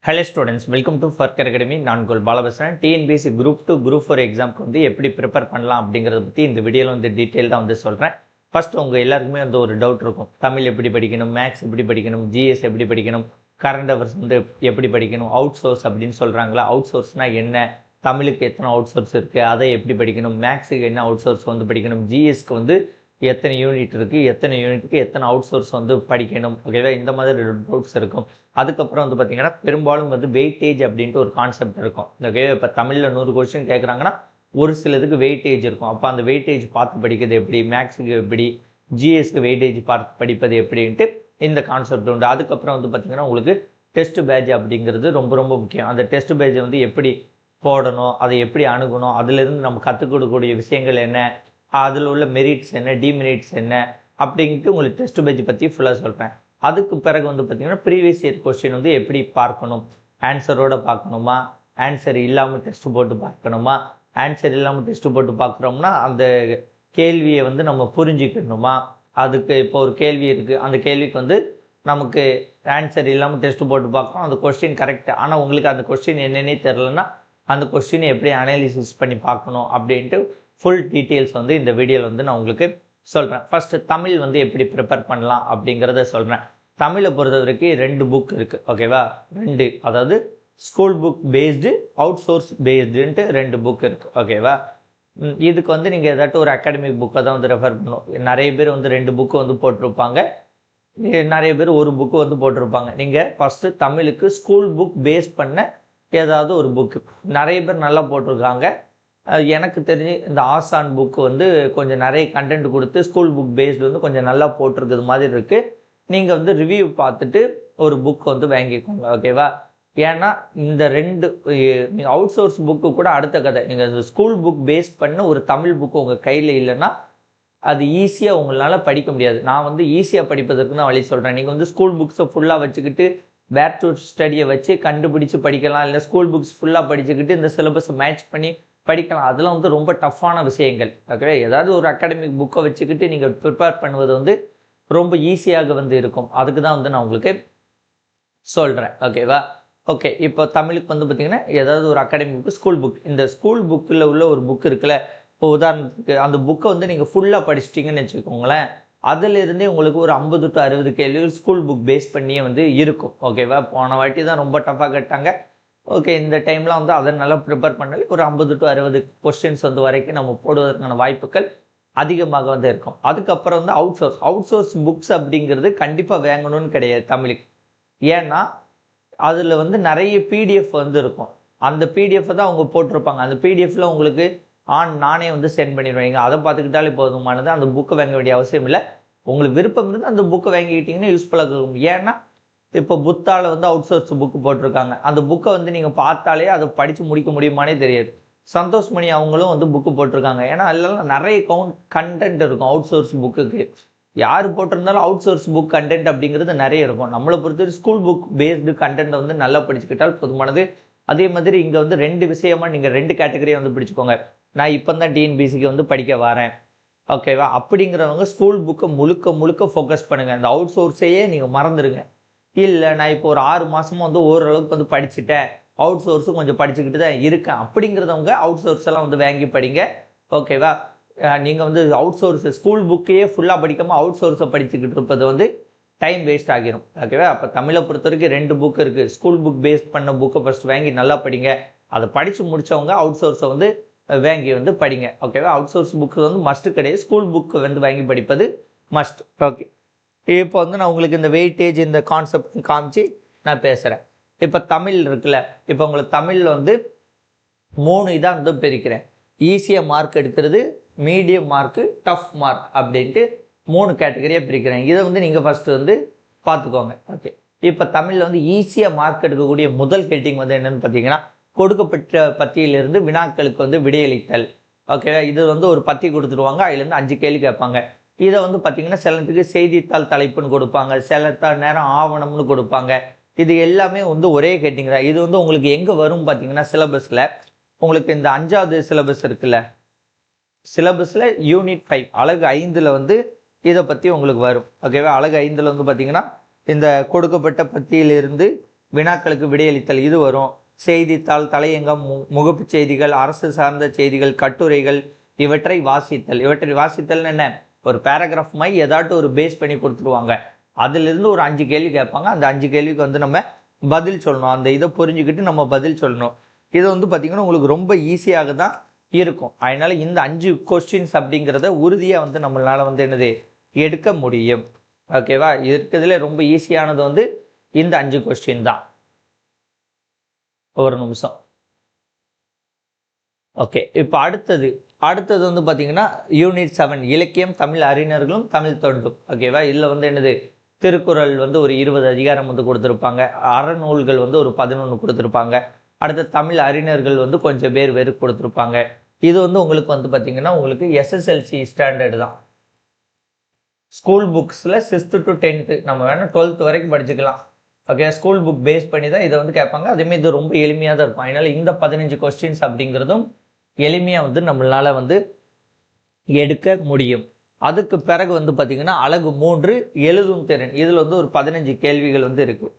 Hello students, welcome to ஃபர்கர் academy. நான் உங்கள் பாலபசன். டிஎன்பிஎஸ்சி குரூப் 2 குரூப் 4 எக்ஸாமுக்கு வந்து எப்படி ப்ரிப்பேர் பண்ணலாம் அப்படிங்கிறத பற்றி இந்த வீடியோவில் வந்து டீட்டெயில்டாக வந்து சொல்கிறேன். ஃபர்ஸ்ட் உங்கள் எல்லாருக்குமே வந்து ஒரு டவுட் இருக்கும். தமிழ் எப்படி படிக்கணும், மேக்ஸ் எப்படி படிக்கணும், ஜிஎஸ் எப்படி படிக்கணும், கரண்ட் அவர்ஸ் வந்து எப்படி படிக்கணும், அவுட் சோர்ஸ் அப்படின்னு சொல்கிறாங்களா, அவுட் சோர்ஸ்னால் என்ன, தமிழுக்கு எத்தனை அவுட் சோர்ஸ் இருக்குது, அதை எப்படி படிக்கணும், மேக்ஸுக்கு என்ன அவுட் சோர்ஸ் வந்து படிக்கணும், ஜிஎஸ்க்கு வந்து எத்தனை யூனிட் இருக்குது, எத்தனை யூனிட்டுக்கு எத்தனை அவுட் சோர்ஸ் வந்து படிக்கணும், ஓகேவா, இந்த மாதிரி டவுட்ஸ் இருக்கும். அதுக்கப்புறம் வந்து பார்த்தீங்கன்னா பெரும்பாலும் வந்து வெயிட்டேஜ் அப்படின்ட்டு ஒரு கான்செப்ட் இருக்கும். ஓகே, இப்போ தமிழில் 100 கொஸ்டின் கேட்குறாங்கன்னா ஒரு சிலதுக்கு வெயிட்டேஜ் இருக்கும். அப்போ அந்த வெயிட்டேஜ் பார்த்து படிக்கிறது எப்படி, மேக்ஸுக்கு எப்படி, ஜிஎஸ்க்கு வெயிட்டேஜ் பார்த்து படிப்பது எப்படின்ட்டு இந்த கான்செப்ட் உண்டு. அதுக்கப்புறம் வந்து பார்த்தீங்கன்னா உங்களுக்கு டெஸ்ட் பேட்ச் அப்படிங்கிறது ரொம்ப ரொம்ப முக்கியம். அந்த டெஸ்ட் பேட்சை வந்து எப்படி போடணும், அதை எப்படி அணுகணும், அதுலேருந்து நம்ம கற்றுக் கொடுக்கக்கூடிய விஷயங்கள் என்ன, அதில் உள்ள மெரிட்ஸ் என்ன, டிமெரிட்ஸ் என்ன அப்படின்ட்டு உங்களுக்கு டெஸ்ட் பேட்ச் பற்றி ஃபுல்லாக சொல்கிறேன். அதுக்கு பிறகு வந்து பார்த்தீங்கன்னா ப்ரீவியஸ் இயர் கொஸ்டின் வந்து எப்படி பார்க்கணும், ஆன்சரோட பார்க்கணுமா, ஆன்சர் இல்லாமல் டெஸ்ட் போட்டு பார்க்கணுமா, ஆன்சர் இல்லாமல் டெஸ்ட் போட்டு பார்க்குறோம்னா அந்த கேள்வியை வந்து நம்ம புரிஞ்சுக்கணுமா, அதுக்கு இப்போ ஒரு கேள்வி இருக்குது, அந்த கேள்விக்கு வந்து நமக்கு ஆன்சர் இல்லாமல் டெஸ்ட் போட்டு பார்க்கணும், அந்த கொஸ்டின் கரெக்ட், ஆனால் உங்களுக்கு அந்த கொஸ்டின் என்னன்னே தெரிலன்னா அந்த கொஸ்டினை எப்படி அனாலிசிஸ் பண்ணி பார்க்கணும் அப்படின்ட்டு ஃபுல் டீட்டெயில்ஸ் வந்து இந்த வீடியோவில் வந்து நான் உங்களுக்கு சொல்கிறேன். ஃபர்ஸ்ட் தமிழ் வந்து எப்படி ப்ரிப்பேர் பண்ணலாம் அப்படிங்கிறத சொல்கிறேன். தமிழை பொறுத்த வரைக்கும் 2 புக் இருக்குது, ஓகேவா, 2, அதாவது school book based, outsource பேஸ்டுன்ட்டு 2 புக் இருக்குது, ஓகேவா. இதுக்கு வந்து நீங்கள் ஏதாட்டும் ஒரு அகாடமிக் புக்கை தான் வந்து ரெஃபர் பண்ணணும். நிறைய பேர் வந்து 2 புக்கு வந்து போட்டிருப்பாங்க, நிறைய பேர் ஒரு புக்கு வந்து போட்டிருப்பாங்க. நீங்கள் ஃபஸ்ட்டு தமிழுக்கு ஸ்கூல் புக் பேஸ் பண்ண ஏதாவது ஒரு புக்கு, நிறைய பேர் நல்லா போட்டிருக்காங்க. எனக்கு தெரிஞ்சு இந்த ஆசான் புக்கு வந்து கொஞ்சம் நிறைய கண்டென்ட் கொடுத்து ஸ்கூல் புக் பேஸ்டு வந்து கொஞ்சம் நல்லா போட்டிருக்குது மாதிரி இருக்குது. நீங்கள் வந்து ரிவ்யூ பார்த்துட்டு ஒரு புக் வந்து வாங்கிக்கோங்க, ஓகேவா. ஏன்னா இந்த 2 நீங்கள் அவுட் சோர்ஸ் புக்கு கூட அடுத்த கதை. நீங்கள் இந்த ஸ்கூல் புக் பேஸ் பண்ண ஒரு தமிழ் புக்கு உங்கள் கையில் இல்லைன்னா அது ஈஸியாக உங்களால் படிக்க முடியாது. நான் வந்து ஈஸியாக படிப்பதற்கு தான் வழி சொல்கிறேன். நீங்கள் வந்து ஸ்கூல் புக்ஸை ஃபுல்லாக வச்சுக்கிட்டு பேக் டு ஸ்டடியை வச்சு கண்டுபிடிச்சு படிக்கலாம், இல்லை ஸ்கூல் புக்ஸ் ஃபுல்லாக படிச்சுக்கிட்டு இந்த சிலபஸை மேட்ச் பண்ணி படிக்கலாம். அதெல்லாம் வந்து ரொம்ப டஃப்பான விஷயங்கள், ஓகே. ஏதாவது ஒரு அகாடமிக் புக்கை வச்சுக்கிட்டு நீங்கள் ப்ரிப்பேர் பண்ணுவது வந்து ரொம்ப ஈஸியாக வந்து இருக்கும். அதுக்கு தான் வந்து நான் உங்களுக்கு சொல்கிறேன், ஓகேவா. ஓகே, இப்போ தமிழுக்கு வந்து பார்த்தீங்கன்னா ஏதாவது ஒரு அகாடமிக் புக்கு, ஸ்கூல் புக், இந்த ஸ்கூல் புக்கில் உள்ள ஒரு புக் இருக்குல்ல, இப்போ உதாரணத்துக்கு அந்த புக்கை வந்து நீங்கள் ஃபுல்லாக படிச்சிட்டிங்கன்னு வச்சுக்கோங்களேன், அதிலிருந்தே உங்களுக்கு ஒரு 50 to 60 கேள்விகள் ஸ்கூல் புக் பேஸ் பண்ணியே வந்து இருக்கும், ஓகேவா. போன வாட்டி தான் ரொம்ப டஃப்பாக கேட்டாங்க, ஓகே. இந்த டைம்லாம் வந்து அதை நல்லா ப்ரிப்பேர் பண்ணாலே ஒரு 50 to 60 கொஸ்டின்ஸ் வந்து வரைக்கும் நம்ம போடுவதற்கான வாய்ப்புகள் அதிகமாக வந்து இருக்கும். அதுக்கப்புறம் வந்து அவுட் சோர்ஸ் புக்ஸ் அப்படிங்கிறது கண்டிப்பாக வாங்கணும்னு கிடையாது தமிழுக்கு. ஏன்னா அதில் வந்து நிறைய பிடிஎஃப் வந்து இருக்கும். அந்த பிடிஎஃப் தான் அவங்க போட்டிருப்பாங்க. அந்த பிடிஎஃப்ல உங்களுக்கு நானே வந்து சென்ட் பண்ணிடுவேன், அதை பார்த்துக்கிட்டாலே போதுமானது. அந்த புக்கை வாங்க வேண்டிய அவசியம் இல்லை. உங்களுக்கு விருப்பம் இருந்து அந்த புக்கை வாங்கிக்கிட்டிங்கன்னா யூஸ்ஃபுல்லாக இருக்கும். ஏன்னா இப்போ புத்தால வந்து அவுட் சோர்ஸ் புக்கு போட்டிருக்காங்க. அந்த புக்கை வந்து நீங்கள் பார்த்தாலே அதை படித்து முடிக்க முடியுமானே தெரியாது. சந்தோஷ் மணி அவங்களும் வந்து புக்கு போட்டிருக்காங்க. ஏன்னா அதெல்லாம் நிறைய கண்டென்ட் இருக்கும் அவுட் சோர்ஸ் புக்குக்கு. யார் போட்டிருந்தாலும் அவுட் சோர்ஸ் புக் கண்டென்ட் அப்படிங்கிறது நிறைய இருக்கும். நம்மளை பொறுத்தவரை ஸ்கூல் புக் பேஸ்டு கண்டென்ட்டை வந்து நல்லா படிச்சுக்கிட்டால் போதுமானது. அதே மாதிரி இங்கே வந்து 2 விஷயமா நீங்கள் 2 கேட்டகரியை வந்து பிடிச்சிக்கோங்க. நான் இப்போ தான் டிஎன்பிசிக்கு வந்து படிக்க வரேன், ஓகேவா, அப்படிங்கிறவங்க ஸ்கூல் புக்கை முழுக்க முழுக்க ஃபோக்கஸ் பண்ணுங்கள். அந்த அவுட் சோர்ஸையே நீங்கள் மறந்துடுங்க. இல்லை நான் இப்போ ஒரு 6 மாதமும் வந்து ஓரளவுக்கு வந்து படிச்சுட்டேன், அவுட் சோர்ஸும் கொஞ்சம் படிச்சுக்கிட்டு தான் இருக்கேன் அப்படிங்கிறதவங்க அவுட் சோர்ஸ் எல்லாம் வந்து வாங்கி படிங்க, ஓகேவா. நீங்கள் வந்து அவுட் சோர்ஸ் ஸ்கூல் புக்கையே ஃபுல்லாக படிக்காமல் அவுட் சோர்ஸை படிச்சுக்கிட்டு இருப்பது வந்து டைம் வேஸ்ட் ஆகிரும், ஓகேவா. அப்போ தமிழை பொறுத்த வரைக்கும் 2 புக் இருக்குது. ஸ்கூல் புக் பேஸ் பண்ண புக்கை ஃபர்ஸ்ட் வாங்கி நல்லா படிங்க. அதை படித்து முடித்தவங்க அவுட் சோர்ஸை வந்து வாங்கி வந்து படிங்க, ஓகேவா. அவுட் சோர்ஸ் புக்கு வந்து மஸ்ட்டு கிடையாது, ஸ்கூல் புக்கு வந்து வாங்கி படிப்பது மஸ்ட், ஓகே. இப்போ வந்து நான் உங்களுக்கு இந்த வெயிட்டேஜ் இந்த கான்செப்ட் காமிச்சு நான் பேசுகிறேன். இப்போ தமிழ் இருக்குல்ல, இப்போ உங்களுக்கு தமிழில் வந்து 3 இதாக வந்து பிரிக்கிறேன். ஈஸியாக மார்க் எடுக்கிறது, மீடியம் மார்க்கு, டஃப் மார்க் அப்படின்ட்டு 3 கேட்டகரியாக பிரிக்கிறேன். இதை வந்து நீங்கள் ஃபஸ்ட்டு வந்து பார்த்துக்கோங்க, ஓகே. இப்போ தமிழில் வந்து ஈஸியாக மார்க் எடுக்கக்கூடிய முதல் ஹெட்டிங் வந்து என்னென்னு பார்த்தீங்கன்னா, கொடுக்கப்பட்ட பத்தியிலிருந்து வினாக்களுக்கு வந்து விடையளித்தல், ஓகேவா. இது வந்து ஒரு பத்தி கொடுத்துருவாங்க, அதுலேருந்து 5 கேள்வி கேட்பாங்க. இதை வந்து பார்த்தீங்கன்னா சிலத்துக்கு செய்தித்தாள் தலைப்புன்னு கொடுப்பாங்க, சில நேரம் ஆவணம்னு கொடுப்பாங்க. இது எல்லாமே வந்து ஒரே ஹெட்டிங் தான். இது வந்து உங்களுக்கு எங்கே வரும் பார்த்தீங்கன்னா சிலபஸில் உங்களுக்கு இந்த 5வது சிலபஸ் இருக்குல்ல, சிலபஸில் யூனிட் 5 அலகு 5ல் வந்து இதை பற்றி உங்களுக்கு வரும், ஓகேவா. அலகு 5ல் வந்து பார்த்தீங்கன்னா இந்த கொடுக்கப்பட்ட பத்தியிலிருந்து வினாக்களுக்கு விடையளித்தல் இது வரும். செய்தித்தாள், தலையங்கம், முகப்பு செய்திகள், அரசு சார்ந்த செய்திகள், கட்டுரைகள், இவற்றை வாசித்தல் என்ன, ஒரு பேராகிராஃப் மாதிரி ஏதாட்டும் ஒரு பேஸ் பண்ணி கொடுத்துருவாங்க. அதிலிருந்து ஒரு 5 கேள்வி கேட்பாங்க. அந்த 5 கேள்விக்கு வந்து நம்ம பதில் சொல்லணும். அந்த இதை புரிஞ்சுக்கிட்டு நம்ம பதில் சொல்லணும். இது வந்து பார்த்தீங்கன்னா உங்களுக்கு ரொம்ப ஈஸியாக தான் இருக்கும். அதனால இந்த 5 கொஸ்டின்ஸ் அப்படிங்கிறத உறுதியாக வந்து நம்மளால வந்து என்னது எடுக்க முடியும். ஓகேவா? இருக்கிறதுல ரொம்ப ஈஸியானது வந்து இந்த 5 கொஸ்டின் தான். ஒரு நிமிஷம். ஓகே, இப்போ அடுத்தது வந்து பார்த்தீங்கன்னா யூனிட் 7 இலக்கியம், தமிழ் அறிஞர்களும் தமிழ் தொண்டும். ஓகேவா? இதில் வந்து என்னது திருக்குறள் வந்து ஒரு 20 அதிகாரம் வந்து கொடுத்துருப்பாங்க. அறநூல்கள் வந்து ஒரு 11 கொடுத்துருப்பாங்க. அடுத்த தமிழ் அறிஞர்கள் வந்து கொஞ்சம் பேர் கொடுத்துருப்பாங்க. இது வந்து உங்களுக்கு வந்து பார்த்தீங்கன்னா உங்களுக்கு SSLC ஸ்டாண்டர்டு தான். ஸ்கூல் புக்ஸில் 6th to 10th நம்ம வேணால் 12th வரைக்கும் படிச்சுக்கலாம். ஓகே, ஸ்கூல் புக் பேஸ் பண்ணி தான் இதை வந்து கேட்பாங்க. அதேமாதிரி இது ரொம்ப எளிமையாக தான் இருக்கும். அதனால இந்த 15 கொஸ்டின்ஸ் அப்படிங்கிறதும் எளிமையாக வந்து நம்மளால வந்து எடுக்க முடியும். அதுக்கு பிறகு வந்து பார்த்தீங்கன்னா அலகு 3 எழுதும் திறன். இதில் வந்து ஒரு 15 கேள்விகள் வந்து இருக்கு.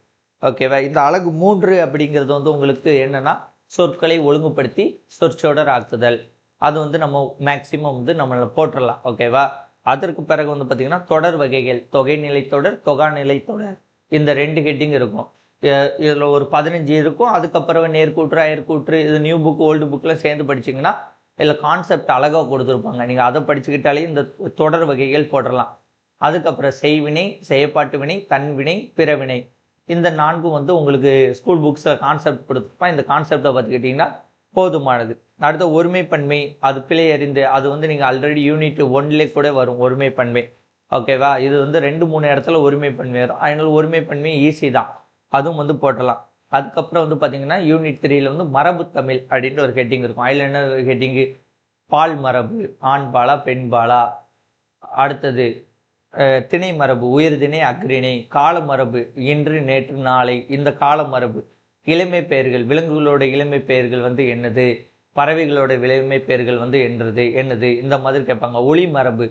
ஓகேவா? இந்த அலகு 3 அப்படிங்கிறது வந்து உங்களுக்கு என்னன்னா சொற்களை ஒழுங்குபடுத்தி சொற்சொடர் ஆக்குதல். அது வந்து நம்ம மேக்சிமம் வந்து நம்ம போட்டுடலாம். ஓகேவா? அதற்கு பிறகு வந்து பார்த்தீங்கன்னா தொடர் வகைகள், தொகைநிலை தொடர், தொகாநிலை தொடர், இந்த 2 ஹெட்டிங் இருக்கும். இதில் ஒரு 15 இருக்கும். அதுக்கப்புறம் நேர்கூற்று, அயற்கூற்று, இது நியூ புக் ஓல்டு புக்கில் சேர்ந்து படிச்சிங்கன்னா இதில் கான்செப்ட் அழகாக கொடுத்துருப்பாங்க. நீங்கள் அதை படிச்சுக்கிட்டாலே இந்த தொடர் வகைகள் போடலாம். அதுக்கப்புறம் செய்வினை, செயற்பாட்டு வினை, தன்வினை, பிறவினை, இந்த 4 வந்து உங்களுக்கு ஸ்கூல் புக்ஸில் கான்செப்ட் கொடுத்துருப்பான். இந்த கான்செப்டை பார்த்துக்கிட்டிங்கன்னா போதுமானது. அடுத்த ஒருமைப்பன்மை, அது பிழை அறிந்து, அது வந்து நீங்கள் ஆல்ரெடி யூனிட் 1லே கூட வரும் ஒருமைப்பன்மை. ஓகேவா? இது வந்து 2-3 இடத்துல ஒருமைப்பன்மை வரும். அதனால ஒருமைப்பன்மை ஈஸி தான், அதுவும் வந்து போட்டலாம். அதுக்கப்புறம் வந்து பார்த்தீங்கன்னா யூனிட் 3ல வந்து மரபு தமிழ் அப்படின்ற ஒரு ஹெட்டிங் இருக்கும். அதில் என்ன ஹெட்டிங்கு, பால் மரபு, ஆண் பாலா பெண் பாலா, அடுத்தது திணை மரபு, உயிர்திணை அக்ரிணை, கால மரபு, இன்று நேற்று நாளை, இந்த கால மரபு, இளமை பெயர்கள், விலங்குகளோட இளமை பெயர்கள் வந்து என்னது, பறவைகளோட இளமை பெயர்கள் வந்து என்னது, இந்த மாதிரி கேட்பாங்க. ஒளி மரபு,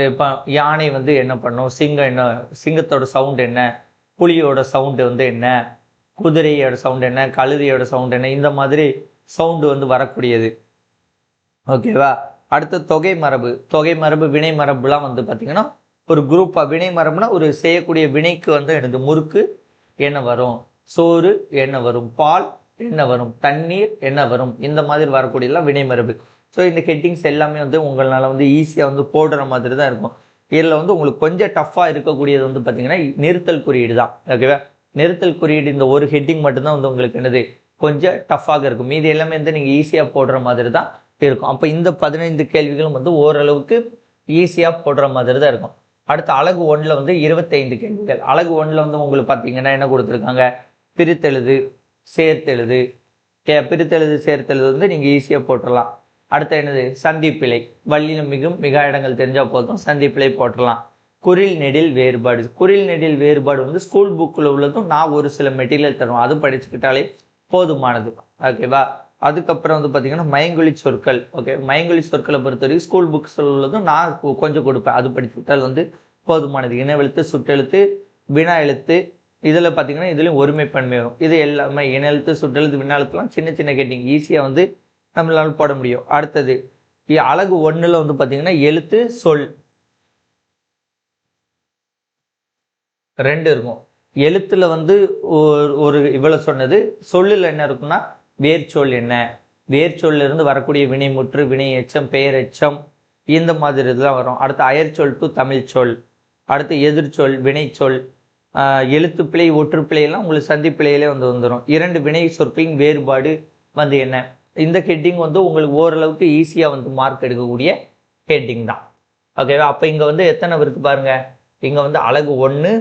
இப்போ யானை வந்து என்ன பண்ணும், சிங்கம் என்ன, சிங்கத்தோட சவுண்ட் என்ன, புலியோட சவுண்டு வந்து என்ன, குதிரையோட சவுண்ட் என்ன, கழுதையோட சவுண்ட் என்ன, இந்த மாதிரி சவுண்டு வந்து வரக்கூடியது. ஓகேவா? அடுத்து தொகை மரபு, வினை மரபுலாம் வந்து பார்த்தீங்கன்னா ஒரு குரூப்பாக, வினை மரபுனா ஒரு செய்யக்கூடிய வினைக்கு வந்து எனக்கு முறுக்கு என்ன வரும், சோறு என்ன வரும், பால் என்ன வரும், தண்ணீர் என்ன வரும், இந்த மாதிரி வரக்கூடியதெல்லாம் வினை மரபு. ஸோ இந்த ஹெட்டிங்ஸ் எல்லாமே வந்து உங்களால் வந்து ஈஸியாக வந்து போடுற மாதிரி தான் இருக்கும். இதில் வந்து உங்களுக்கு கொஞ்சம் டஃப்பாக இருக்கக்கூடியது வந்து பார்த்தீங்கன்னா நிறுத்தல் குறியீடு தான். ஓகேவா? நிறுத்தல் குறியீடு இந்த ஒரு ஹெட்டிங் மட்டும்தான் வந்து உங்களுக்கு என்னது கொஞ்சம் டஃப்பாக இருக்கும். மீதி எல்லாமே வந்து நீங்கள் ஈஸியாக போடுற மாதிரி தான் இருக்கும். அப்போ இந்த 15 கேள்விகளும் வந்து ஓரளவுக்கு ஈஸியாக போடுற மாதிரி தான் இருக்கும். அடுத்த அலகு 1ல் வந்து 25 கேள்விகள். அலகு 1ல் வந்து உங்களுக்கு பார்த்தீங்கன்னா என்ன கொடுத்துருக்காங்க, பிரித்தெழுது, சேர்த்தெழுது. பிரித்தெழுது சேர்த்தெழுது வந்து நீங்கள் ஈஸியாக போட்டுடலாம். அடுத்து என்னது, சந்திப்பிழை, வள்ளினம் மிகும் மிக இடங்கள் தெரிஞ்சால் போதும், சந்திப்பிழை போட்டுடலாம். குறில் நெடில் வேறுபாடு வந்து ஸ்கூல் புக்கில் உள்ளதும் நான் ஒரு சில மெட்டீரியல் தருவோம், அது படிச்சுக்கிட்டாலே போதுமானது. ஓகேவா? அதுக்கப்புறம் வந்து பார்த்தீங்கன்னா மயங்கொலி சொற்கள். ஓகே, மயங்கொலி சொற்களை பொறுத்த வரைக்கும் ஸ்கூல் புக்ஸ் உள்ளதும் நான் கொஞ்சம் கொடுப்பேன், அது படிச்சுக்கிட்டால் வந்து போதுமானது. இனவெழுத்து, சுட்டெழுத்து, வினா எழுத்து, இதில் பார்த்தீங்கன்னா இதுலேயும் ஒருமைப்பன்மை வரும். இது எல்லாமே இனெழுத்து, சுட்டெழுத்து, வினா எழுத்துலாம் சின்ன சின்ன கேட்டிங் ஈஸியாக வந்து நம்மளால போட முடியும். அடுத்தது அலகு 1ல் வந்து பார்த்தீங்கன்னா எழுத்து, சொல் 2 இருக்கும். எழுத்துல வந்து ஒரு இவ்வளவு சொன்னது, சொல்லில் என்ன இருக்குன்னா வேர்ச்சொல் என்ன, வேர்ச்சொல்ல இருந்து வரக்கூடிய வினைமுற்று, வினை எச்சம், பெயர் எச்சம், இந்த மாதிரி இதெல்லாம் வரும். அடுத்து அயற்சொல் டு தமிழ் சொல், அடுத்து எதிர்ச்சொல், வினைச்சொல், எழுத்துப்பிழை, ஒற்றுப்பிழை எல்லாம் உங்களுக்கு சந்திப்பிழையிலே வந்து வந்துடும். 2 வினை சொற்களின் வேறுபாடு வந்து என்ன, இந்த ஹெட்டிங் வந்து உங்களுக்கு ஓரளவுக்கு ஈஸியாக வந்து மார்க் எடுக்கக்கூடிய ஹெட்டிங் தான். ஓகேவா? அப்போ இங்கே வந்து எத்தனை இருக்கு பாருங்க, இங்கே வந்து அலகு 1,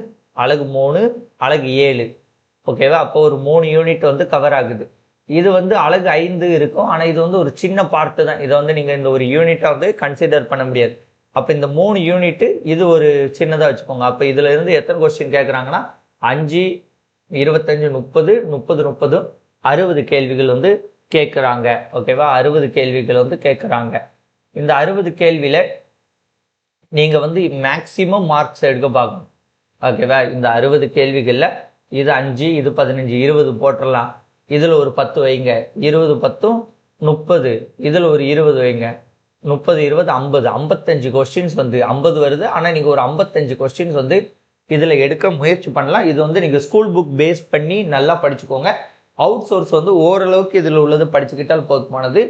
அலகு 3, அலகு 7. ஓகேவா? அப்போ ஒரு 3 யூனிட் வந்து கவர் ஆகுது. இது வந்து அலகு 5 இருக்கும். ஆனால் இது வந்து ஒரு சின்ன பார்ட்டு தான். இதை வந்து நீங்கள் இந்த ஒரு யூனிட்டை வந்து கன்சிடர் பண்ண முடியாது. அப்போ இந்த 3 யூனிட்டு இது ஒரு சின்னதாக வச்சுக்கோங்க. அப்போ இதுல இருந்து எத்தனை கொஸ்டின் கேட்குறாங்கன்னா 5, 25, 30, 30, 30, 60 கேள்விகள் வந்து கேட்குறாங்க. ஓகேவா? 60 கேள்விகள் வந்து கேட்குறாங்க. இந்த 60 கேள்வியில நீங்க வந்து மேக்சிமம் மார்க்ஸ் எடுக்க பார்க்கணும். ஓகேவா? இந்த 60 கேள்விகள்ல இது 5, இது 15, 20 போட்டுடலாம். இதில் ஒரு 10 வைங்க. 20 10 30, இதில் ஒரு 20 வைங்க. 30 20 50, 55 கொஸ்டின்ஸ் வந்து 50 வருது. ஆனால் நீங்கள் ஒரு 55 கொஸ்டின்ஸ் வந்து இதில் எடுக்க முயற்சி பண்ணலாம். இது வந்து நீங்கள் ஸ்கூல் புக் பேஸ் பண்ணி நல்லா படிச்சுக்கோங்க. அவுட் சோர்ஸ் வந்து ஓரளவுக்கு இதில் உள்ளது படிச்சுக்கிட்டால் போதுமானது.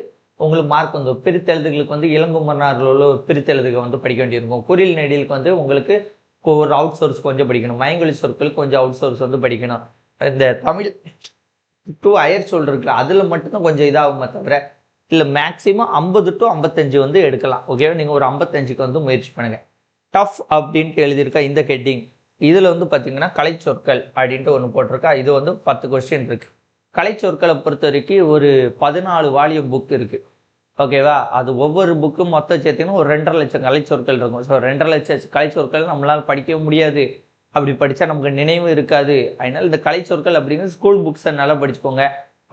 உங்களுக்கு மார்க் வந்து பிரித்தெழுதுகளுக்கு வந்து இளங்குமரனாரில் உள்ள பிரித்தெழுதுக வந்து படிக்க வேண்டியிருக்கும். குறில் நெடிலுக்கு வந்து உங்களுக்கு ஒரு அவுட் சோர்ஸ் கொஞ்சம் படிக்கணும். மயங்கொலி சொற்களுக்கு கொஞ்சம் அவுட் சோர்ஸ் வந்து படிக்கணும். இந்த தமிழ் டு ஹையர் சொல் இருக்குல்ல, அதில் மட்டும்தான் கொஞ்சம் இதாகுமே தவிர இல்லை மேக்ஸிமம் 50 to 55 வந்து எடுக்கலாம். ஓகேவா, நீங்கள் ஒரு 55க்கு வந்து முயற்சி பண்ணுங்க. டஃப் அப்படின்ட்டு எழுதியிருக்கா இந்த ஹெட்டிங். இதில் வந்து பார்த்தீங்கன்னா கலைச்சொற்கள் அப்படின்ட்டு ஒன்று போட்டிருக்கா. இது வந்து 10 கொஸ்டின் இருக்கு. கலைச்சொற்களை பொறுத்த வரைக்கும் ஒரு 14 வால்யூம் புக் இருக்கு. ஓகேவா, அது ஒவ்வொரு புக்கும் மொத்தம் சேர்த்தீங்கன்னா ஒரு 2.5 லட்சம் கலைச்சொற்கள் இருக்கும். ஸோ 2.5 லட்சம் கலைச்சொற்கள் நம்மளால் படிக்க முடியாது. அப்படி படித்தா நமக்கு நினைவு இருக்காது. அதனால இந்த கலைச்சொற்கள் அப்படிங்கிறது ஸ்கூல் புக்ஸை நல்லா படிச்சுக்கோங்க.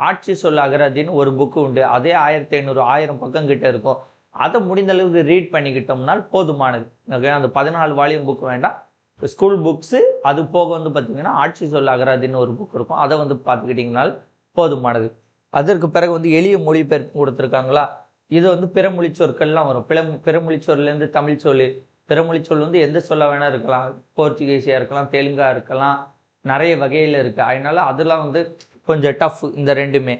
ஆட்சி சொல் அகராதின்னு ஒரு புக்கு உண்டு. அதே 1500 1000 பக்கம் கிட்ட இருக்கும். அதை முடிந்த அளவுக்கு ரீட் பண்ணிக்கிட்டோம்னால் போதுமானது. ஓகே, அந்த 14 வால்யூம் புக் வேண்டாம். ஸ்கூல் புக்ஸு அது போக வந்து பார்த்தீங்கன்னா ஆட்சி சொல் அகராதின்னு ஒரு புக் இருக்கும். அதை வந்து பார்த்துக்கிட்டிங்கனால் போதுமானது. அதற்கு பிறகு வந்து எளிய மொழிபெயர்ப்பு கொடுத்துருக்காங்களா. இது வந்து பிறமொழி சொற்கள்லாம் வரும். பிறமொழி சொல்லேருந்து தமிழ் சொல். பிறமொழி சொல் வந்து எந்த சொல்ல வேணா இருக்கலாம். போர்ச்சுகீஸியா இருக்கலாம், தெலுங்கா இருக்கலாம், நிறைய வகையில் இருக்கு. அதனால அதெல்லாம் வந்து கொஞ்சம் டஃப். இந்த ரெண்டுமே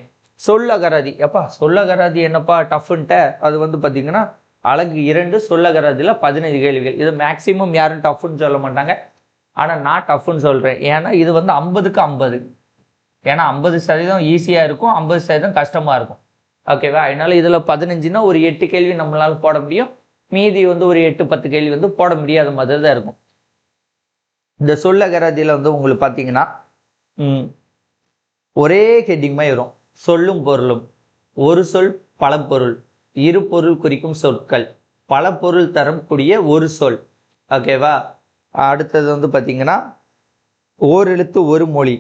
சொல்லகராதி. எப்பா சொல்லகராதி என்னப்பா டஃப்ன்ட்ட, அது வந்து பார்த்தீங்கன்னா அழகு 2 சொல்லகராதியில் 15 கேள்விகள். இது மேக்சிமம் யாரும் டஃப்னு சொல்ல மாட்டாங்க. ஆனால் நான் டஃப்னு சொல்கிறேன். ஏன்னா இது வந்து 50க்கு 50. ஏன்னா 50% ஈஸியாக இருக்கும், 50% கஷ்டமாக இருக்கும். ஓகேவா, அதனால இதில் 15னா ஒரு 8 கேள்வி நம்மளால் போட முடியும். மீதி வந்து ஒரு 8 10 கேள்வி வந்து போட முடியாத மாதிரி தான் இருக்கும். இந்த சொல்லகராதியில் வந்து உங்களுக்கு பார்த்தீங்கன்னா ஒரே ஹெட்டிங் மாதிரி வரும். சொல்லும் பொருளும், ஒரு சொல் பல பொருள், இரு பொருள் குறிக்கும் சொற்கள், பல பொருள் தரக்கூடிய ஒரு சொல். ஓகேவா, அடுத்தது வந்து பார்த்தீங்கன்னா ஓரெழுத்து ஒரு மொழி.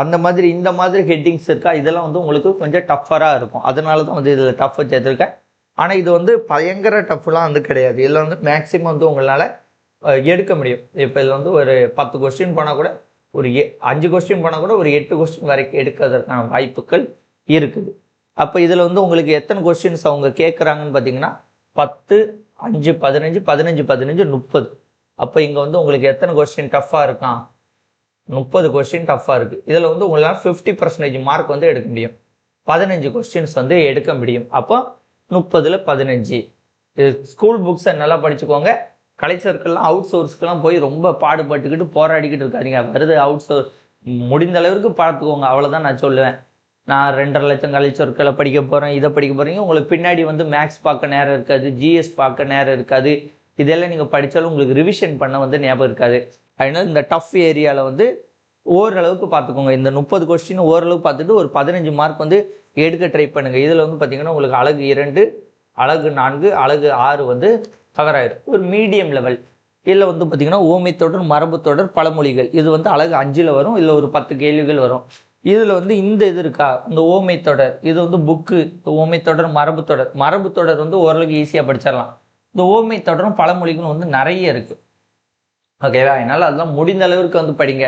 அந்த மாதிரி இந்த மாதிரி ஹெட்டிங்ஸ் இருக்கா. இதெல்லாம் வந்து உங்களுக்கு கொஞ்சம் டஃபராக இருக்கும். அதனால தான் வந்து இதில் டஃப் சேர்த்துருக்கேன். ஆனால் இது வந்து பயங்கர டஃப்லாம் வந்து கிடையாது. இதில் வந்து மேக்ஸிமம் வந்து உங்களால் எடுக்க முடியும். இப்போ இதில் வந்து ஒரு 10 கொஸ்டின் போனால் கூட, ஒரு 5 கொஸ்டின் போனால் கூட ஒரு 8 கொஸ்டின் வரைக்கும் எடுக்கிறதுக்கான வாய்ப்புகள் இருக்குது. அப்போ இதில் வந்து உங்களுக்கு எத்தனை கொஸ்டின்ஸ் அவங்க கேட்குறாங்கன்னு பார்த்தீங்கன்னா 10 5 15 15 15 30. அப்போ இங்கே வந்து உங்களுக்கு எத்தனை கொஸ்டின் டஃப்பாக இருக்கான், 30 கொஸ்டின் டஃப்பாக இருக்குது. இதில் வந்து உங்களால் 50% மார்க் வந்து எடுக்க முடியும். 15 கொஸ்டின்ஸ் வந்து எடுக்க முடியும். அப்போ 30ல் 15. இது ஸ்கூல் புக்ஸை நல்லா படிச்சுக்கோங்க. கலைச்சொற்கள்லாம் அவுட் சோர்ஸ்க்கெல்லாம் போய் ரொம்ப பாடுபட்டுக்கிட்டு போராடிக்கிட்டு இருக்காதிங்க. வருது அவுட் சோர்ஸ், முடிந்த அளவுக்கு பார்த்துக்கோங்க. அவ்வளோதான் நான் சொல்லுவேன். நான் 2.5 லட்சம் கலைச்சொற்களை படிக்க போகிறேன், இதை படிக்க போகிறீங்க. உங்களுக்கு பின்னாடி வந்து மேக்ஸ் பார்க்க நேரம் இருக்காது, ஜிஎஸ் பார்க்க நேரம் இருக்காது. இதெல்லாம் நீங்கள் படித்தாலும் உங்களுக்கு ரிவிஷன் பண்ண வந்து ஞாபகம் இருக்காது. அதனால இந்த டஃப் ஏரியாவில் வந்து ஓரளவுக்கு பார்த்துக்கோங்க. இந்த 30 கொஸ்டின் ஓரளவுக்கு பார்த்துட்டு ஒரு 15 மார்க் வந்து எடுக்க ட்ரை பண்ணுங்க. இதில் வந்து பார்த்தீங்கன்னா உங்களுக்கு அழகு 2, அழகு 4, அழகு 6 வந்து கவர் ஆயிடும். ஒரு மீடியம் லெவல். இதில் வந்து பார்த்தீங்கன்னா ஓமை தொடர், மரபு தொடர், பழமொழிகள். இது வந்து அழகு 5ல் வரும். இதில் ஒரு 10 கேள்விகள் வரும். இதில் வந்து இந்த இது இருக்கா, இந்த ஓமை தொடர். இது வந்து புக்கு. ஓமை தொடர், மரபு தொடர். மரபு தொடர் வந்து ஓரளவுக்கு ஈஸியாக படிச்சிடலாம். இந்த ஓமை தொடரும் பழமொழிகளும் வந்து நிறைய இருக்கு. ஓகேவா, அதனால அதெல்லாம் முடிந்த அளவுக்கு வந்து படிங்க.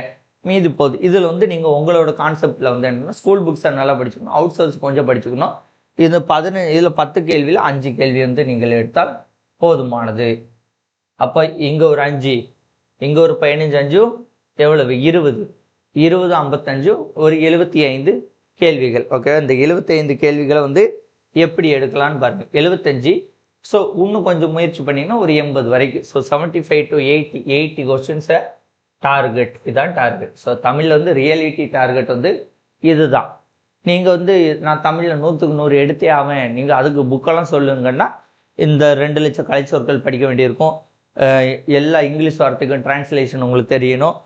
மீதி போகுது. இதில் வந்து நீங்கள் உங்களோட கான்செப்டில் வந்து என்னன்னா ஸ்கூல் புக்ஸை நல்லா படிச்சுக்கணும், அவுட் சோர்ஸ் கொஞ்சம் படிச்சுக்கணும். இது 15 இதில் 10 கேள்வியில் 5 கேள்வி வந்து நீங்கள் எடுத்தால் போதுமானது. அப்போ இங்கே ஒரு 5, இங்கே ஒரு 15 5 எவ்வளவு 20 20 55 ஒரு 75 கேள்விகள். ஓகே, இந்த 75 கேள்விகளை வந்து எப்படி எடுக்கலான்னு பாருங்க. 75. ஸோ இன்னும் கொஞ்சம் முயற்சி பண்ணிங்கன்னா ஒரு 80 வரைக்கும். ஸோ 75 to 80 கொஸ்டின்ஸை டார்கெட். இதுதான் டார்கெட். ஸோ தமிழில் வந்து ரியாலிட்டி டார்கெட் வந்து இதுதான். நீங்கள் வந்து நான் தமிழில் 100க்கு 100 எடுத்தே ஆவேன், நீங்கள் அதுக்கு புக்கெல்லாம் சொல்லுங்கன்னா இந்த 2 லட்சம் கலைச்சொற்கள் படிக்க வேண்டியிருக்கும். எல்லா இங்கிலீஷ் வார்த்தைக்கும் டிரான்ஸ்லேஷன் உங்களுக்கு தெரியணும்.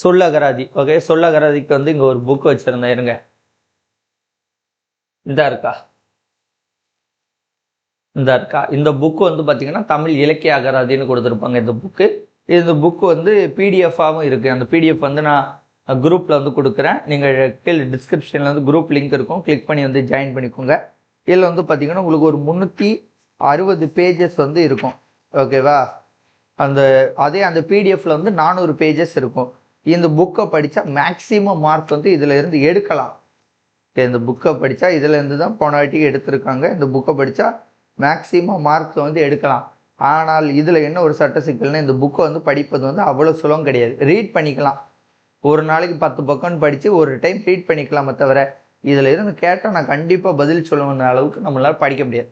சொல்லகராதி. ஓகே, சொல்லகராதிக்கு வந்து இங்கே ஒரு புக் வச்சுருந்தேன், இருங்க. இந்த இருக்கா இந்த புக்கு வந்து பார்த்தீங்கன்னா தமிழ் இலக்கிய அகராதின்னு கொடுத்துருப்பாங்க. இந்த புக்கு வந்து பிடிஎஃபாகவும் இருக்குது. அந்த பிடிஎஃப் வந்து நான் குரூப்பில் வந்து கொடுக்குறேன். நீங்கள் கீழே டிஸ்கிரிப்ஷனில் வந்து குரூப் லிங்க் இருக்கும், கிளிக் பண்ணி வந்து ஜாயின் பண்ணிக்கோங்க. இதில் வந்து பார்த்தீங்கன்னா உங்களுக்கு ஒரு 360 பேஜஸ் வந்து இருக்கும். ஓகேவா, அந்த பிடிஎஃப்ல வந்து 400 பேஜஸ் இருக்கும். இந்த புக்கை படித்தா மேக்சிமம் மார்க் வந்து இதில் இருந்து எடுக்கலாம். இந்த புக்கை படித்தா இதில் இருந்து தான் போன வாட்டிக்கு எடுத்திருக்காங்க. இந்த புக்கை படித்தா மேக்சிமம் மார்க் வந்து எடுக்கலாம். ஆனால் இதில் என்ன ஒரு சட்ட சிக்கல்னா, இந்த புக்கை வந்து படிப்பது வந்து அவ்வளோ சுலபம் கிடையாது. ரீட் பண்ணிக்கலாம், ஒரு நாளைக்கு 10 பக்கம்னு படித்து ஒரு டைம் ரீட் பண்ணிக்கலாமே தவிர இதில் இருந்து கேட்டால் நான் கண்டிப்பாக பதில் சொல்லணுன்ற அளவுக்கு நம்மளால் படிக்க முடியாது.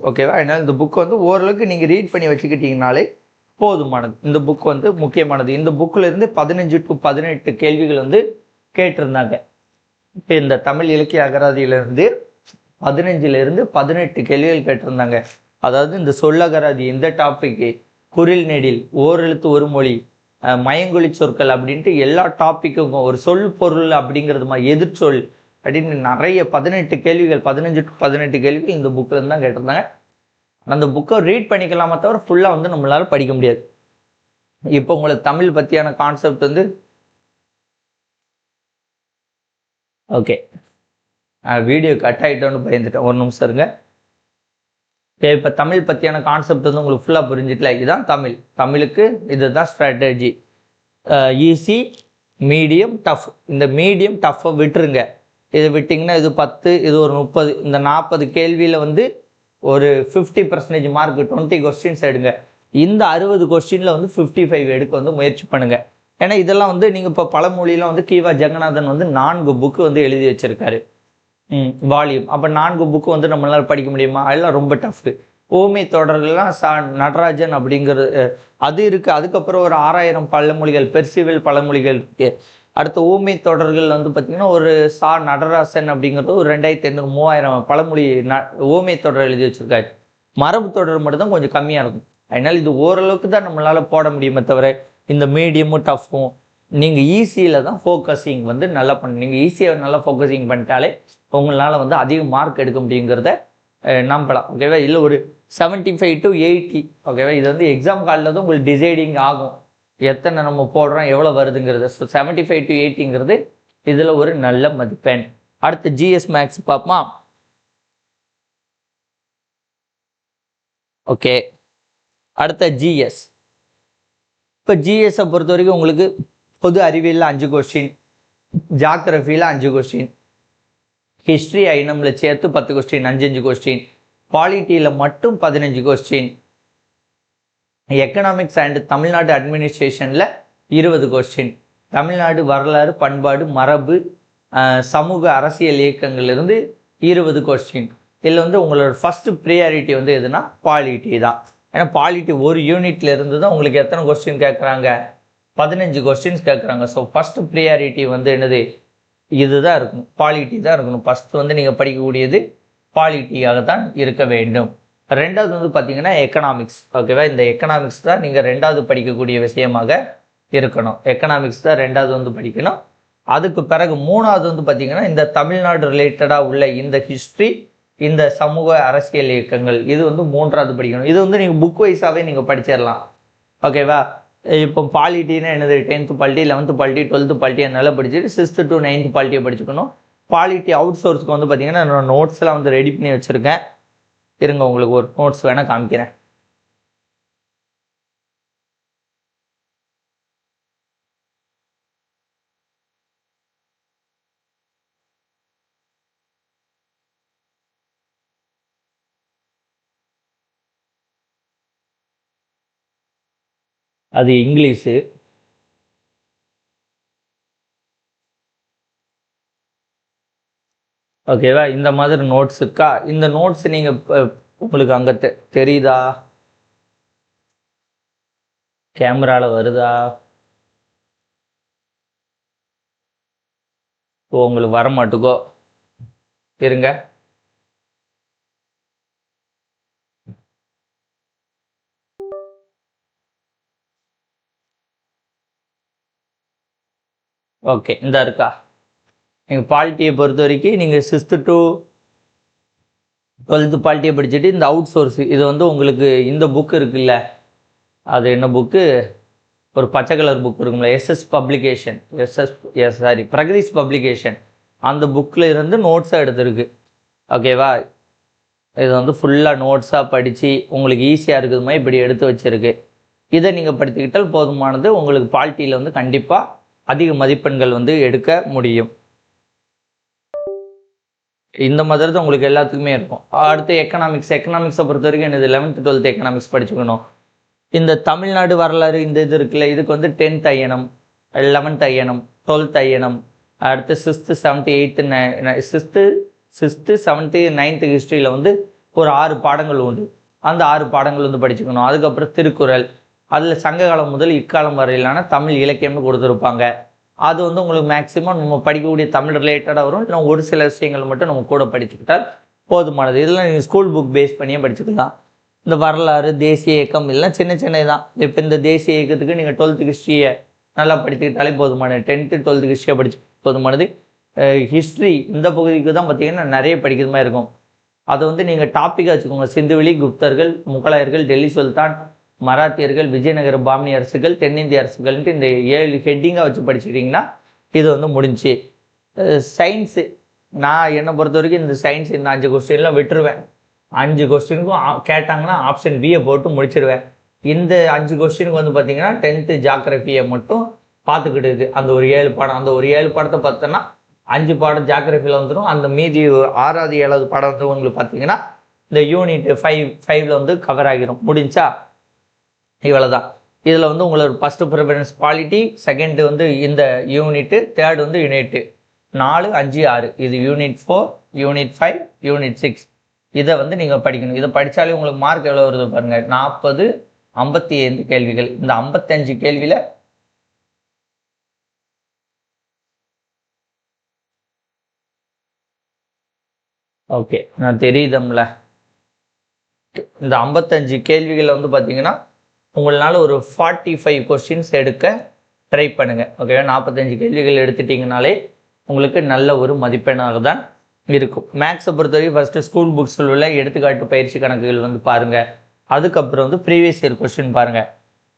ஓகேவா? அதனால் இந்த புக் வந்து ஓரளவுக்கு நீங்கள் ரீட் பண்ணி வச்சுக்கிட்டீங்கனாலே போதுமானது. இந்த புக் வந்து முக்கியமானது. இந்த புக்கில் இருந்து 15 to 18 கேள்விகள் வந்து கேட்டிருந்தாங்க. இப்போ இந்த தமிழ் இலக்கிய அகராதியிலிருந்து 15 to 18 கேள்விகள் கேட்டிருந்தாங்க. அதாவது இந்த சொல்லகராதி, இந்த டாபிக்கு, குரில் நெடில், ஓரெழுத்து ஒரு மொழி, மயங்கொலி சொற்கள் அப்படின்ட்டு எல்லா டாப்பிக்குக்கும் ஒரு சொல் பொருள் அப்படிங்கிறது மாதிரி, எதிர்ச்சொல் அப்படின்னு நிறைய 18 கேள்விகள், 15 to 18 கேள்விகள் இந்த புக்கில் இருந்து தான் கேட்டிருந்தாங்க. அந்த புக்கை ரீட் பண்ணிக்கலாமா தவிர ஃபுல்லாக வந்து நம்மளால படிக்க முடியாது. இப்போ உங்களுக்கு தமிழ் பற்றியான கான்செப்ட் வந்து ஓகே, வீடியோ கட் ஆகிட்டோன்னு பயந்துட்டேன், ஒரு நிமிஷம் இருங்க. இப்போ தமிழ் பற்றியான கான்செப்ட் வந்து உங்களுக்கு ஃபுல்லாக புரிஞ்சிட்டல. இதுதான் தமிழ். தமிழுக்கு இதுதான் ஸ்ட்ராட்டஜி. Easy, medium, tough. இந்த மீடியம் டஃப்பை விட்டுருங்க. இதை விட்டிங்கன்னா இது 10, இது ஒரு 30, இந்த 40 கேள்வியில் வந்து ஒரு 50% மார்க், 20 கொஸ்டின்ஸ் எடுங்க. இந்த 60 கொஸ்டினில் வந்து 55 எடுக்க வந்து முயற்சி பண்ணுங்க. ஏன்னா இதெல்லாம் வந்து நீங்கள் இப்போ பழமொழியெலாம் வந்து கீவா ஜெகநாதன் வந்து 4 புக்கு வந்து எழுதி வச்சிருக்காரு, வால்யூம். அப்போ 4 புக்கு வந்து நம்மளால படிக்க முடியுமா? அதெல்லாம் ரொம்ப டஃப்பு. ஓமை தொடர்கள்லாம் நடராஜன் அப்படிங்கிறது அது இருக்குது. அதுக்கப்புறம் ஒரு 6000 பழமொழிகள், பெர்சிவல் பழமொழிகள் இருக்குது. அடுத்த ஊமை தொடர்கள் வந்து பார்த்தீங்கன்னா ஒரு நடராசன் அப்படிங்கிறது ஒரு 2500 3000 பழமொழி ஊமை தொடர் எழுதி வச்சிருக்காரு. மரபு தொடர் மட்டும்தான் கொஞ்சம் கம்மியாக இருக்கும். அதனால இது ஓரளவுக்கு தான் நம்மளால போட முடியுமே தவிர இந்த மீடியமும் டஃப்பும் நீங்கள் ஈஸியில் தான் ஃபோக்கஸிங் வந்து நல்லா பண்ணணும். நீங்கள் ஈஸியாக நல்லா ஃபோக்கஸிங் பண்ணிட்டாலே உங்களால் வந்து அதிக மார்க் எடுக்க முடியுங்கிறத நம்பலாம். ஓகேவா? இல்லை ஒரு 75 to 80. ஓகேவா? இது வந்து எக்ஸாம் காலில் தான் உங்களுக்கு டிசைடிங் ஆகும், எத்தனை நம்ம போடுறோம், எவ்வளோ வருதுங்கிறது. ஸோ 75 to 80ங்கிறது இதில் ஒரு நல்ல மதிப்பெண். அடுத்து ஜிஎஸ் மேக்ஸ் பார்ப்போமா? ஓகே, அடுத்த ஜிஎஸ். இப்போ ஜிஎஸை பொறுத்த வரைக்கும் உங்களுக்கு பொது அறிவியலில் 5 கொஸ்டின், ஜாகிரஃபியில் 5 கொஸ்டின், ஹிஸ்ட்ரி ஐனமில் சேர்த்து 10 கொஸ்டின், 5 கொஸ்டின், பாலிட்டியில் மட்டும் 15 question, economics and Tamil Nadu அட்மினிஸ்ட்ரேஷனில் 20 question, Tamil Nadu வரலாறு, பண்பாடு, மரபு, சமூக அரசியல் இயக்கங்கள்லேருந்து 20 கொஸ்டின். இதில் வந்து உங்களோட ஃபஸ்ட்டு ப்ரியாரிட்டி வந்து எதுனா பாலிட்டி தான். ஏன்னா பாலிட்டி ஒரு யூனிட்ல இருந்து தான் உங்களுக்கு எத்தனை கொஸ்டின் கேட்குறாங்க? 15 கொஸ்டின்ஸ் கேட்குறாங்க. ஸோ ஃபஸ்ட்டு ப்ரியாரிட்டி வந்து என்னது? இதுதான் இருக்கணும், பாலிட்டி தான் இருக்கணும். ஃபஸ்ட்டு வந்து நீங்கள் படிக்கக்கூடியது பாலிட்டியாக தான் இருக்க வேண்டும். ரெண்டாவது வந்து பார்த்தீங்கன்னா எக்கனாமிக்ஸ். ஓகேவா? இந்த எக்கனாமிக்ஸ் தான் நீங்கள் ரெண்டாவது படிக்கக்கூடிய விஷயமாக இருக்கணும். எக்கனாமிக்ஸ் தான் ரெண்டாவது வந்து படிக்கணும். அதுக்கு பிறகு மூணாவது வந்து பார்த்தீங்கன்னா இந்த தமிழ்நாடு ரிலேட்டடாக உள்ள இந்த ஹிஸ்ட்ரி, இந்த சமூக அரசியல் இயக்கங்கள், இது வந்து மூன்றாவது படிக்கணும். இது வந்து நீங்கள் புக் வைஸாகவே நீங்கள் படிச்சிடலாம். ஓகேவா? இப்போ பாலிட்டின்னா என்னது? 10th polity, 11th polity, 12th polity அதனால படிச்சுட்டு 6th to 9th பாலிட்டியை படிச்சுக்கணும். பாலிட்டி அவுட் சோர்ஸ்க்கு வந்து பார்த்தீங்கன்னா நான் நோட்ஸ்லாம் வந்து ரெடி பண்ணி வச்சுருக்கேன். இருங்க, உங்களுக்கு ஒரு நோட்ஸ் வேணால் காமிக்கிறேன். அது இங்கிலீஷு. ஓகேவா? இந்த மாதிரி நோட்ஸ் இருக்கா? இந்த நோட்ஸ் நீங்கள் உங்களுக்கு அங்கே தெரியுதா? கேமராவில் வருதா? ஓ, உங்களுக்கு வர மாட்டுக்கோ, இருங்க. ஓகே, இந்த இருக்கா? நீங்கள் பாலிட்டியை பொறுத்த வரைக்கும் நீங்கள் 6th to 12th பாலிட்டியை படிச்சுட்டு இந்த அவுட் சோர்ஸ் இது வந்து உங்களுக்கு இந்த புக்கு இருக்குல்ல, அது என்ன புக்கு? ஒரு பச்சை கலர் புக் இருக்குங்களா, பப்ளிகேஷன், பிரகதீஷ் பப்ளிகேஷன், அந்த புக்கில் இருந்து நோட்ஸாக எடுத்துருக்கு. ஓகேவா? இது வந்து ஃபுல்லாக நோட்ஸாக படித்து உங்களுக்கு ஈஸியாக இருக்குது மாதிரி இப்படி எடுத்து வச்சுருக்கு. இதை நீங்கள் படித்துக்கிட்டால் போதுமானது. உங்களுக்கு பாலிட்டியில் வந்து கண்டிப்பாக அதிக மதிப்பெண்கள் வந்து எடுக்க முடியும். இந்த மாதிரி தான் உங்களுக்கு எல்லாத்துக்குமே இருக்கும். அடுத்து எக்கனாமிக்ஸை பொறுத்த வரைக்கும் என்னது 11th 12th எக்கனாமிக்ஸ் படிச்சுக்கணும். இந்த தமிழ்நாடு வரலாறு இந்த இது இருக்குல்ல, இதுக்கு வந்து 10th ஐயனம், 11th ஐயனம், 12th ஐயனம், அடுத்து 6th 7th 8th 7th 9th ஹிஸ்ட்ரியில் வந்து ஒரு 6 பாடங்கள் உண்டு. அந்த 6 பாடங்கள் வந்து படிச்சுக்கணும். அதுக்கப்புறம் திருக்குறள், அதில் சங்ககாலம் முதல் இக்காலம் வரையிலான தமிழ் இலக்கியம்னு கொடுத்துருப்பாங்க. அது வந்து உங்களுக்கு மேக்சிமம் நம்ம படிக்கக்கூடிய தமிழ் ரிலேட்டடாக வரும். இல்லை ஒரு சில விஷயங்கள் மட்டும் நம்ம கூட படிச்சுக்கிட்டால் போதுமானது. இதெல்லாம் நீங்கள் ஸ்கூல் புக் பேஸ் பண்ணியே படிச்சுக்கலாம். இந்த வரலாறு, தேசிய இயக்கம் எல்லாம் சின்ன சின்ன தான். இப்போ இந்த தேசிய இயக்கத்துக்கு நீங்கள் 12th ஹிஸ்ட்ரியை நல்லா படிச்சுக்கிட்டாலே போதுமானது. 10th 12th ஹிஸ்ட்ரியை படிச்சு போதுமானது. ஹிஸ்ட்ரி இந்த பகுதிக்கு தான் பார்த்தீங்கன்னா நிறைய படிக்கிற மாதிரி இருக்கும். அதை வந்து நீங்கள் டாப்பிக்காக வச்சுக்கோங்க. சிந்துவெளி, குப்தர்கள், முகலாயர்கள், டெல்லி சுல்தான், மராத்தியர்கள், விஜயநகர பாமனி அரசுகள், தென்னிந்திய அரசுகள்ன்ட்டு இந்த 7 ஹெட்டிங்காக வச்சு படிச்சுக்கிட்டிங்கன்னா இது வந்து முடிஞ்சு. சயின்ஸு நான் என்னை பொறுத்த வரைக்கும் இந்த சயின்ஸ் இந்த 5 கொஸ்டின்லாம் விட்டுருவேன். 5 கொஸ்டினுக்கும் கேட்டாங்கன்னா ஆப்ஷன் பியை போட்டு முடிச்சிருவேன். இந்த 5 கொஸ்டினுக்கு வந்து பார்த்தீங்கன்னா 10th ஜாகிரபியை மட்டும் பார்த்துக்கிட்டு அந்த ஒரு 7 பாடம், அந்த ஒரு 7 பாடத்தை பார்த்தோன்னா 5 பாடம் ஜாகிரபியில் வந்துடும். அந்த மீதி 6வது 7வது பாடம் வந்து உங்களுக்கு பார்த்தீங்கன்னா இந்த யூனிட் 5ல் வந்து கவர் ஆகிரும். முடிஞ்சா இவ்வளோதான். இதில் வந்து உங்களோட ஃபஸ்ட்டு ப்ரிஃபரன்ஸ் பாலிட்டி, செகண்ட் வந்து இந்த யூனிட்டு, தேர்ட் வந்து யூனிட்டு 4, 5, 6. இது யூனிட் 4, யூனிட் 5, யூனிட் 6. இதை வந்து நீங்கள் படிக்கணும். இதை படித்தாலே உங்களுக்கு மார்க் எவ்வளோ வருது பாருங்கள். 40, 55 கேள்விகள். இந்த 55 கேள்வியில் ஓகே நான் தெரியுதம்ல. இந்த 55 கேள்விகளை வந்து பார்த்தீங்கன்னா உங்களால் ஒரு 45 கொஸ்டின்ஸ் எடுக்க ட்ரை பண்ணுங்கள். ஓகேவா? 45 கேள்விகள் எடுத்துட்டிங்கனாலே உங்களுக்கு நல்ல ஒரு மதிப்பெண்ணாக தான் இருக்கும். மேக்ஸை பொறுத்தவரைக்கும் ஃபஸ்ட்டு ஸ்கூல் புக்ஸில் உள்ள எடுத்துக்காட்டு பயிற்சி கணக்குகள் வந்து பாருங்கள். அதுக்கப்புறம் வந்து ப்ரீவியஸ் இயர் கொஸ்டின் பாருங்கள்.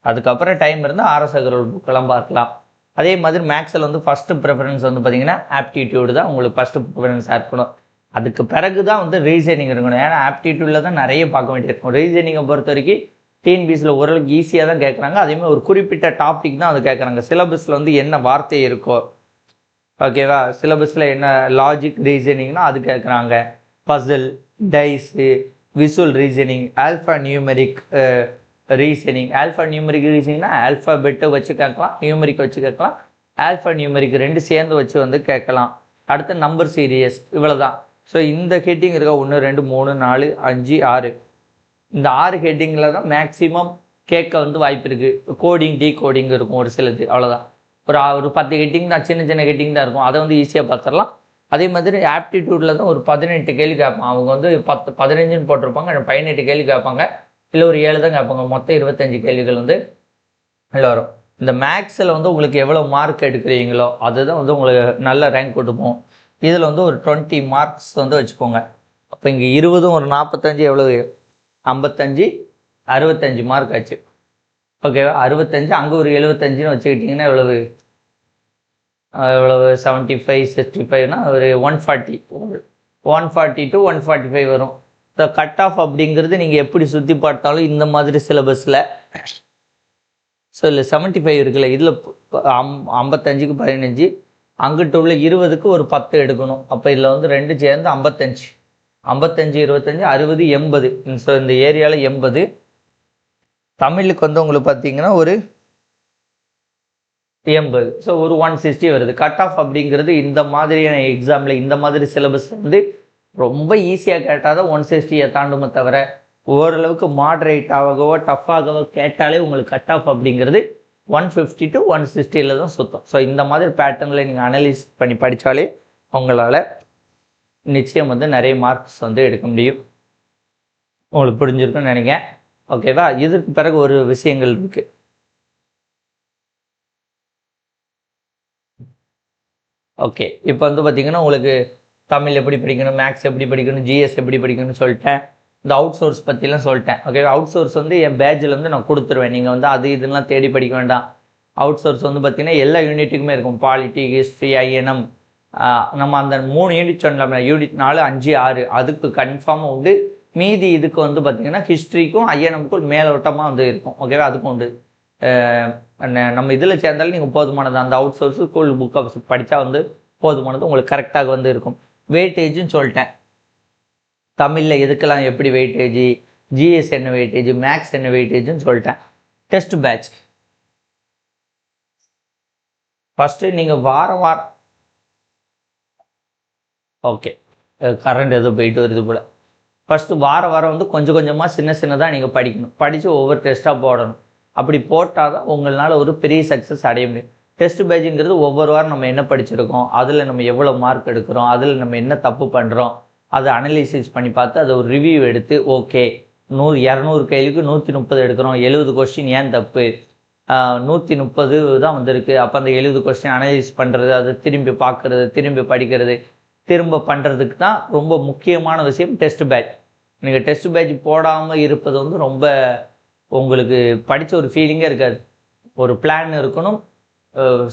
அதுக்கப்புறம் டைம் இருந்தால் ஆர்எஸ் அகர்வால் புக்கெல்லாம் பார்க்கலாம். அதே மாதிரி மேக்ஸில் வந்து ஃபஸ்ட்டு ப்ரிஃபரன்ஸ் வந்து பார்த்தீங்கன்னா ஆப்டிடியூடு தான் உங்களுக்கு ஃபஸ்ட்டு ப்ரிஃபரன்ஸாக இருக்கணும். அதுக்கு பிறகு தான் வந்து ரீசனிங் இருக்கணும். ஏன்னா ஆப்டிடியூடில் தான் நிறைய பார்க்க வேண்டியிருக்கும். ரீசனிங்கை பொறுத்த வரைக்கும் டிஎன்பிஎஸ்சியில் ஓரளவுக்கு ஈஸியாக தான் கேட்குறாங்க. அதேமாதிரி ஒரு குறிப்பிட்ட டாபிக் தான் அது கேட்குறாங்க. சிலபஸில் வந்து என்ன வார்த்தை இருக்கோ, ஓகேவா, சிலபஸில் என்ன லாஜிக் ரீசனிங்னா அது கேட்குறாங்க. Puzzle, dice, visual reasoning, alpha numeric reasoning. Alpha numeric ரீசனிங்னா ஆல்ஃபாபெட்டை வச்சு கேட்கலாம், நியூமெரிக் வச்சு கேட்கலாம். ஆல்ஃபா நியூமெரிக் 2 சேர்ந்து வச்சு வந்து கேட்கலாம். அடுத்து நம்பர் சீரியஸ். இவ்வளோ தான். ஸோ இந்த ஹெட்டிங் இருக்கா 1, 2, 3, 4, 5, 6. இந்த 6 ஹெட்டிங்கில் தான் மேக்ஸிமம் கேட்க வந்து வாய்ப்பு இருக்குது. கோடிங், டீ கோடிங் இருக்கும் ஒரு சிலது. அவ்வளோதான். ஒரு 10 ஹெட்டிங் தான், சின்ன சின்ன ஹெட்டிங் தான் இருக்கும். அதை வந்து ஈஸியாக பார்த்துடலாம். அதே மாதிரி ஆப்டிடியூடில் தான் ஒரு 18 கேள்வி கேட்பாங்க. அவங்க வந்து 10, 15ன்னு போட்டிருப்பாங்க. 18 கேள்வி கேட்பாங்க. இல்லை ஒரு 7 தான் கேட்பாங்க. மொத்தம் 25 கேள்விகள் வந்து வரும். இந்த மேக்ஸில் வந்து உங்களுக்கு எவ்வளோ மார்க் எடுக்கிறீங்களோ அதுதான் வந்து உங்களுக்கு நல்ல ரேங்க் கொடுப்போம். இதில் வந்து ஒரு 20 மார்க்ஸ் வந்து வச்சுக்கோங்க. அப்போ இங்கே 20, ஒரு 45, எவ்வளவு 55, 65 மார்க் ஆச்சு. ஓகேவா? 65, அங்கே ஒரு 75ன்னு வச்சுக்கிட்டிங்கன்னா எவ்வளவு 75, 65னா ஒரு 140 to 145 வரும். ஸோ கட் ஆஃப் அப்படிங்கிறது நீங்கள் எப்படி சுற்றி பார்த்தாலும் இந்த மாதிரி சிலபஸில் ஸோ இல்லை 75 இருக்குல்ல, இதில் 55க்கு 15, அங்கிட்ட உள்ள 20க்கு ஒரு 10 எடுக்கணும். அப்போ இதில் வந்து 2 சேர்ந்து 55, 25, 25, 60, 80. ஸோ இந்த ஏரியாவில் 80. தமிழுக்கு வந்து உங்களுக்கு பார்த்தீங்கன்னா ஒரு 80. ஸோ ஒரு 160 வருது. கட் ஆஃப் அப்படிங்கிறது இந்த மாதிரியான எக்ஸாமில் இந்த மாதிரி சிலபஸ் வந்து ரொம்ப ஈஸியாக கேட்டால் தான் 160 தாண்டுமே தவிர ஓரளவுக்கு மாடரேட்டாகவோ டஃப்பாகவோ கேட்டாலே உங்களுக்கு கட் ஆஃப் அப்படிங்கிறது 150 to 160 தான் சுத்தம். ஸோ இந்த மாதிரி பேட்டர்னில் நீங்கள் அனலைஸ் பண்ணி படித்தாலே உங்களால் நிச்சயம் வந்து நிறைய மார்க்ஸ் வந்து எடுக்க முடியும். உங்களுக்கு புரிஞ்சிருக்குன்னு நினைக்கிறேன். ஓகேவா? இதற்கு பிறகு ஒரு விஷயங்கள் இருக்கு. ஓகே, இப்போ வந்து பார்த்தீங்கன்னா உங்களுக்கு தமிழ் எப்படி படிக்கணும், மேக்ஸ் எப்படி படிக்கணும், ஜிஎஸ் எப்படி படிக்கணும்னு சொல்லிட்டேன். இந்த அவுட் சோர்ஸ் பற்றிலாம் சொல்லிட்டேன். ஓகே, அவுட் சோர்ஸ் வந்து என் பேட்சில் வந்து நான் கொடுத்துருவேன். நீங்கள் வந்து அது இதெல்லாம் தேடி படிக்க வேண்டாம். அவுட் சோர்ஸ் வந்து பார்த்தீங்கன்னா எல்லா யூனிட்டுக்குமே இருக்கும். Polity, history, INM. நம்ம அந்த 3 யூனிட் சொன்னோம்ல, யூனிட் 4, 5, 6 அதுக்கு கன்ஃபார்மாக உண்டு. மீதி இதுக்கு வந்து பார்த்தீங்கன்னா ஹிஸ்ட்ரிக்கும் ஐஎன்எம்க்கும் மேலோட்டமாக வந்து இருக்கும். ஓகேவா? அதுக்கும் உண்டு. நம்ம இதில் சேர்ந்தாலும் நீங்கள் போதுமானது, அந்த அவுட் சோர்ஸ் ஸ்கூல் புக்கை படித்தா வந்து போதுமானது, உங்களுக்கு கரெக்டாக வந்து இருக்கும். வெயிட்டேஜுன்னு சொல்லிட்டேன். தமிழில் எதுக்கெல்லாம் எப்படி வெயிட்டேஜ், ஜிஎஸ் என்ன வெயிட்டேஜ், மேக்ஸ் என்ன வெயிட்டேஜ்னு சொல்லிட்டேன். டெஸ்ட் பேட்ச் ஃபஸ்ட்டு நீங்கள் வாரம் ஓகே, கரண்ட் எதுவும் போயிட்டு வருது போல். ஃபஸ்ட்டு வாரம் வந்து கொஞ்சம் கொஞ்சமாக சின்னதாக நீங்கள் படிக்கணும். படித்து ஒவ்வொரு டெஸ்ட்டாக போடணும். அப்படி போட்டால் தான் உங்களால் ஒரு பெரிய சக்ஸஸ் அடைய முடியும். டெஸ்ட் பேட்சுங்கிறது ஒவ்வொரு வாரம் நம்ம என்ன படிச்சிருக்கோம், அதில் நம்ம எவ்வளோ மார்க் எடுக்கிறோம், அதில் நம்ம என்ன தப்பு பண்ணுறோம், அதை அனலைசிஸ் பண்ணி பார்த்து அதை ஒரு ரிவ்யூ எடுத்து, ஓகே 200 கேள்விக்கு 130 எடுக்கிறோம், 70 கொஸ்டின் ஏன் தப்பு, 130 தான் வந்திருக்கு, அப்போ அந்த 70 கொஸ்டின் அனலைஸ் பண்ணுறது, அதை திரும்பி பார்க்குறது, திரும்பி படிக்கிறது, திரும்ப பண்ணுறதுக்கு தான் ரொம்ப முக்கியமான விஷயம் டெஸ்ட் பேட்ச். நீங்கள் டெஸ்ட் பேட்ச் போடாமல் இருப்பது வந்து ரொம்ப உங்களுக்கு படித்த ஒரு ஃபீலிங்கே இருக்காது. ஒரு பிளான் இருக்கணும்.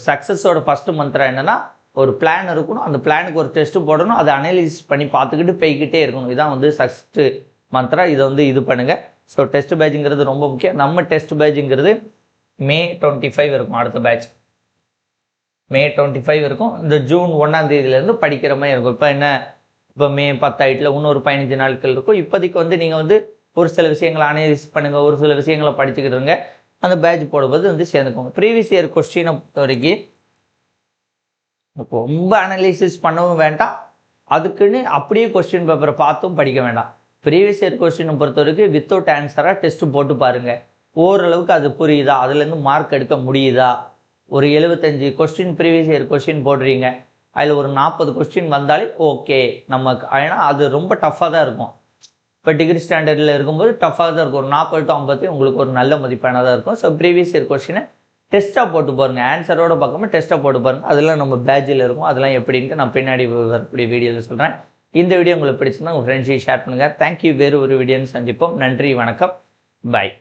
சக்ஸஸோட ஃபஸ்ட்டு மந்த்ரம் என்னென்னா, ஒரு பிளான் இருக்கணும், அந்த பிளானுக்கு ஒரு டெஸ்ட்டு போடணும், அதை அனலைசிஸ் பண்ணி பார்த்துக்கிட்டு போய்கிட்டே இருக்கணும். இதான் வந்து ஃபஸ்ட்டு மந்த்ரம். இதை வந்து இது பண்ணுங்கள். ஸோ டெஸ்ட் பேட்சுங்கிறது ரொம்ப முக்கியம். நம்ம டெஸ்ட் பேட்சுங்கிறது May 25 இருக்கும். அடுத்த பேட்ச் May 25 இருக்கும். இந்த June 1 படிக்கிற மாதிரி இருக்கும். இப்போ என்ன, இப்போ May 10 ஆகிட்டுல இன்னொரு 15 நாட்கள் இருக்கும். இப்போதைக்கு வந்து நீங்கள் வந்து ஒரு சில விஷயங்களை அனலைஸ் பண்ணுங்கள், ஒரு சில விஷயங்களை படிச்சுக்கிட்டுருங்க. அந்த பேட்ச் போடும்போது வந்து சேர்ந்துக்கோங்க. ப்ரீவியஸ் இயர் கொஸ்டினை பொறுத்த வரைக்கும் ரொம்ப அனலைசிஸ் பண்ணவும் வேண்டாம், அதுக்குன்னு அப்படியே கொஸ்டின் பேப்பரை பார்த்தும் படிக்க வேண்டாம். ப்ரீவியஸ் இயர் கொஸ்டினை பொறுத்த வரைக்கும் வித்தவுட் ஆன்சராக டெஸ்ட் போட்டு பாருங்கள். ஓரளவுக்கு அது புரியுதா, அதுலேருந்து மார்க் எடுக்க முடியுதா. ஒரு 75 கொஸ்டின் ப்ரீவியஸ் இயர் கொஸ்டின் போடுறீங்க, அதில் ஒரு 40 கொஸ்டின் வந்தாலே ஓகே நமக்கு. ஏன்னா அது ரொம்ப டஃப்பாக தான் இருக்கும். இப்போ டிகிரி ஸ்டாண்டர்டில் இருக்கும்போது டஃப்பாக தான் இருக்கும். ஒரு 40 to 50 உங்களுக்கு ஒரு நல்ல மதிப்பெண்ணாக தான் இருக்கும். ஸோ ப்ரீவியஸ் இயர் கொஸ்டினை டெஸ்ட்டாக போட்டு பாருங்கள். ஆன்சரோட பார்க்காம டெஸ்ட்டாக போட்டு பாருங்கள். அதெல்லாம் நம்ம பேட்சில் இருக்கும். அதெல்லாம் எப்படின்ட்டு நான் பின்னாடி வரக்கூடிய வீடியோவில் சொல்கிறேன். இந்த வீடியோ உங்களுக்கு பிடிச்சிருந்தா உங்கள் ஃப்ரெண்ட்ஸையும் ஷேர் பண்ணுங்கள். தேங்க்யூ. வேறு ஒரு வீடியோன்னு சந்திப்போம். நன்றி, வணக்கம், பாய்.